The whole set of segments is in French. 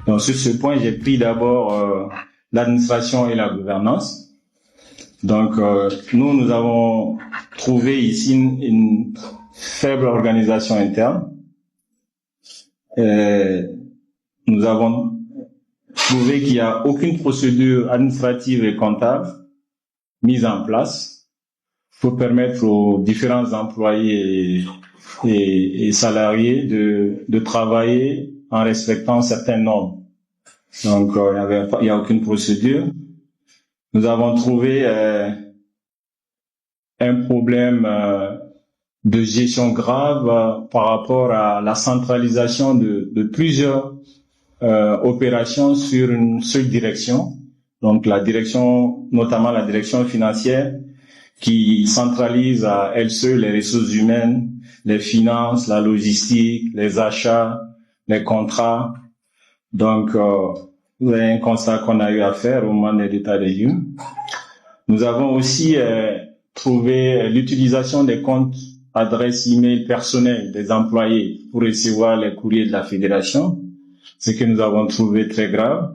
Donc sur ce point, j'ai pris d'abord l'administration et la gouvernance. Donc nous avons trouvé ici une faible organisation interne. Nous avons trouvé qu'il n'y a aucune procédure administrative et comptable mise en place pour permettre aux différents employés et salariés de travailler en respectant certaines normes. Donc, il n'y a aucune procédure. Nous avons trouvé un problème de gestion grave par rapport à la centralisation de plusieurs opérations sur une seule direction. Donc, la direction, notamment la direction financière, qui centralise à elle seule les ressources humaines, les finances, la logistique, les achats, les contrats. Donc, vous avez un constat qu'on a eu à faire au moment de l'état des lieux. Nous avons aussi trouvé l'utilisation des comptes adresses email personnels des employés pour recevoir les courriers de la fédération, ce que nous avons trouvé très grave.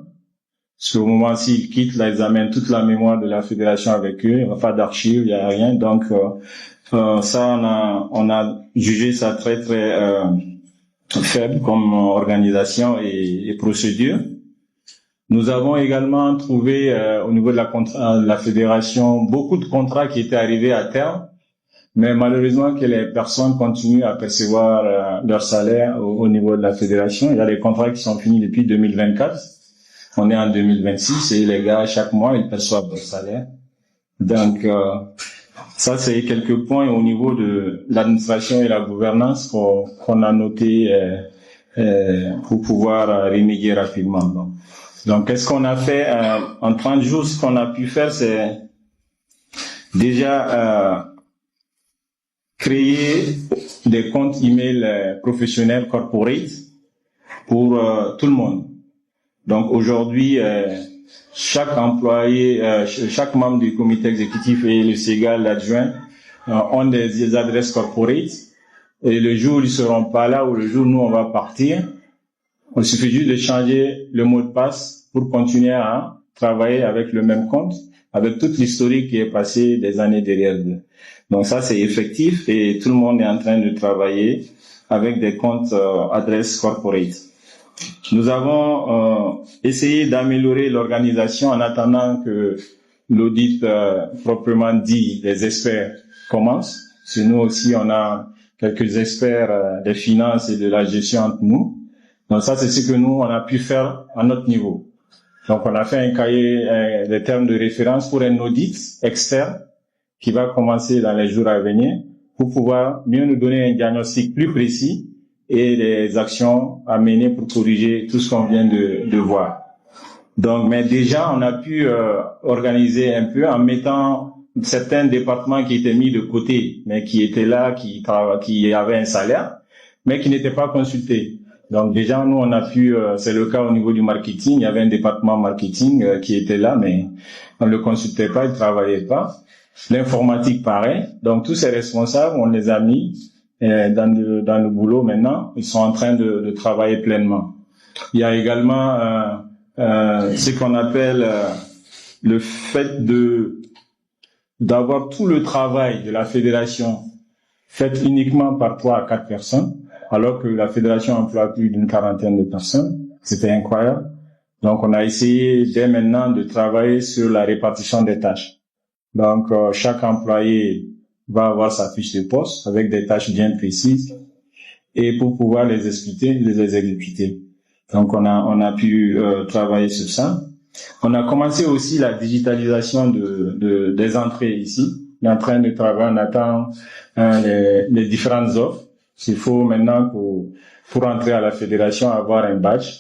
Parce qu'au moment s'ils quittent, là, ils amènent toute la mémoire de la fédération avec eux. Il n'y a pas d'archives, il n'y a rien. Donc, ça, on a jugé ça très, très faible comme organisation et procédure. Nous avons également trouvé au niveau de la fédération beaucoup de contrats qui étaient arrivés à terme, mais malheureusement que les personnes continuent à percevoir leur salaire au niveau de la fédération. Il y a des contrats qui sont finis depuis 2024. On est en 2026 et les gars, chaque mois, ils perçoivent leur salaire. Donc, ça, c'est quelques points au niveau de l'administration et la gouvernance qu'on a noté pour pouvoir remédier rapidement. Donc, qu'est-ce qu'on a fait en 30 jours? Ce qu'on a pu faire, c'est déjà créer des comptes email professionnels corporate pour tout le monde. Donc aujourd'hui, chaque employé, chaque membre du comité exécutif et le SEGAL, l'adjoint, ont des adresses corporate. Et le jour où ils seront pas là ou le jour où nous on va partir, il suffit juste de changer le mot de passe pour continuer à travailler avec le même compte, avec toute l'historique qui est passée des années derrière eux. Donc ça c'est effectif et tout le monde est en train de travailler avec des comptes adresses corporate. Nous avons essayé d'améliorer l'organisation en attendant que l'audit proprement dit des experts commence. Chez nous aussi, on a quelques experts des finances et de la gestion entre nous. Donc ça, c'est ce que nous, on a pu faire à notre niveau. Donc on a fait un cahier des termes de référence pour un audit externe qui va commencer dans les jours à venir pour pouvoir mieux nous donner un diagnostic plus précis et des actions à mener pour corriger tout ce qu'on vient de voir. Donc, mais déjà, on a pu organiser un peu en mettant certains départements qui étaient mis de côté, mais qui étaient là, qui avaient un salaire, mais qui n'étaient pas consultés. Donc déjà, nous, on a pu, c'est le cas au niveau du marketing, il y avait un département marketing qui était là, mais on ne le consultait pas, il ne travaillait pas. L'informatique, pareil. Donc tous ces responsables, on les a mis dans le boulot maintenant, ils sont en train de travailler pleinement. Il y a également ce qu'on appelle le fait d'avoir tout le travail de la fédération fait uniquement par 3 à 4 personnes, alors que la fédération emploie plus d'une quarantaine de personnes. C'était incroyable. Donc on a essayé dès maintenant de travailler sur la répartition des tâches. Donc chaque employé va avoir sa fiche de poste avec des tâches bien précises et pour pouvoir les exécuter. Donc on a pu travailler sur ça. On a commencé aussi la digitalisation des entrées ici. On est en train de travailler, on attend les différentes offres. Il faut maintenant pour entrer à la fédération avoir un badge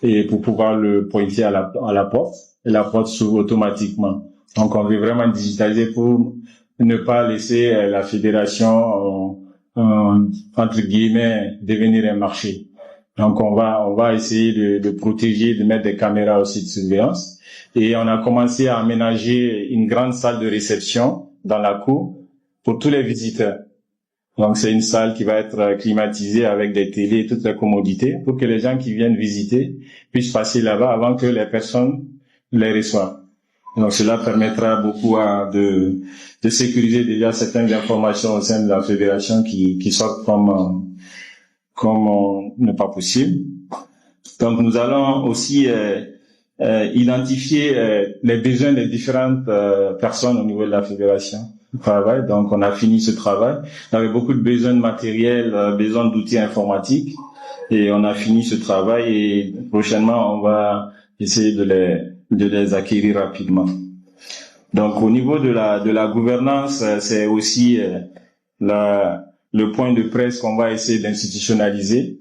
et pour pouvoir le pointer à la porte et la porte s'ouvre automatiquement. Donc on veut vraiment digitaliser pour ne pas laisser la fédération entre guillemets devenir un marché. Donc on va essayer de protéger, de mettre des caméras aussi de surveillance. Et on a commencé à aménager une grande salle de réception dans la cour pour tous les visiteurs. Donc c'est une salle qui va être climatisée avec des télés et toutes les commodités pour que les gens qui viennent visiter puissent passer là-bas avant que les personnes les reçoivent. Donc cela permettra beaucoup de sécuriser déjà certaines informations au sein de la fédération qui sortent comme n'est pas possible. Donc nous allons aussi identifier les besoins des différentes personnes au niveau de la fédération du travail. Donc on a fini ce travail. On avait beaucoup de besoins de matériel, besoin d'outils informatiques, et on a fini ce travail et prochainement on va essayer de les acquérir rapidement. Donc au niveau de la gouvernance, c'est aussi le point de presse qu'on va essayer d'institutionnaliser.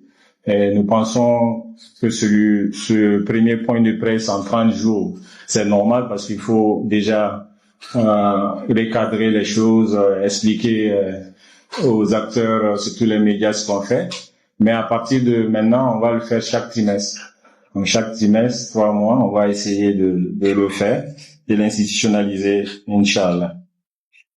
Et nous pensons que ce premier point de presse en 30 jours, c'est normal parce qu'il faut déjà recadrer les choses, expliquer aux acteurs, surtout les médias, ce qu'on fait. Mais à partir de maintenant, on va le faire chaque trimestre. Donc chaque trimestre, 3 mois, on va essayer de le faire, de l'institutionnaliser, Inch'Allah.